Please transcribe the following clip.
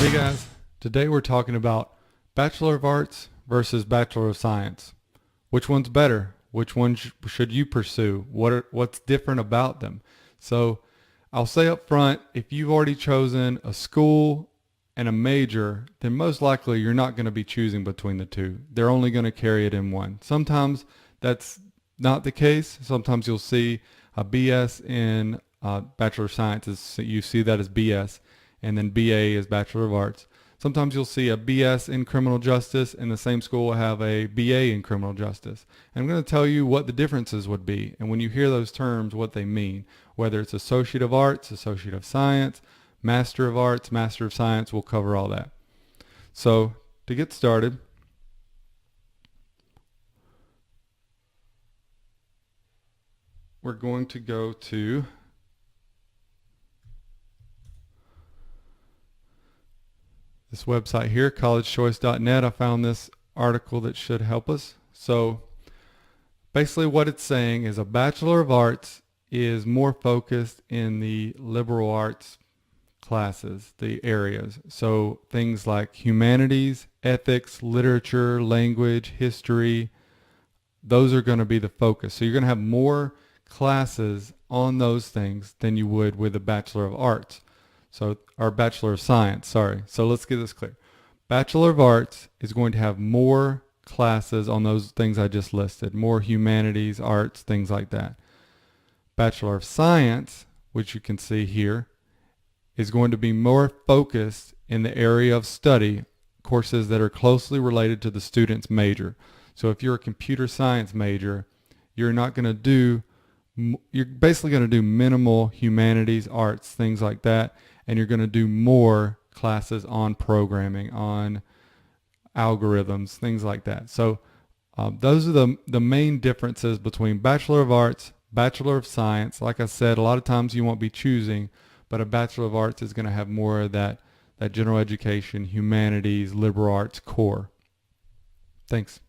Hey guys, today we're talking about Bachelor of Arts versus Bachelor of Science. Which one's better? Which one should you pursue? What's different about them? So I'll say up front, if you've already chosen a school and a major, then most likely you're not going to be choosing between the two. They're only going to carry it in one. Sometimes that's not the case. Sometimes you'll see a BS in Bachelor of Science. You see that as BS, and then BA is Bachelor of Arts. Sometimes you'll see a BS in criminal justice, and the same school will have a BA in criminal justice. And I'm going to tell you what the differences would be, and when you hear those terms, what they mean. Whether it's Associate of Arts, Associate of Science, Master of Arts, Master of Science, we'll cover all that. So to get started, we're going to go to this website here, collegechoice.net. I found this article that should help us. So basically what it's saying is a Bachelor of Arts is more focused in the liberal arts classes, the areas. So things like humanities, ethics, literature, language, history, those are going to be the focus. So you're going to have more classes on those things than you would with a Bachelor of Arts. So, or Bachelor of Science, sorry. So let's get this clear. Bachelor of Arts is going to have more classes on those things I just listed, more humanities, arts, things like that. Bachelor of Science, which you can see here, is going to be more focused in the area of study, courses that are closely related to the student's major. So if you're a computer science major, you're basically going to do minimal humanities, arts, things like that, and you're going to do more classes on programming, on algorithms, things like that. So those are the main differences between Bachelor of Arts, Bachelor of Science. Like I said, a lot of times you won't be choosing, but a Bachelor of Arts is going to have more of that general education, humanities, liberal arts core. Thanks.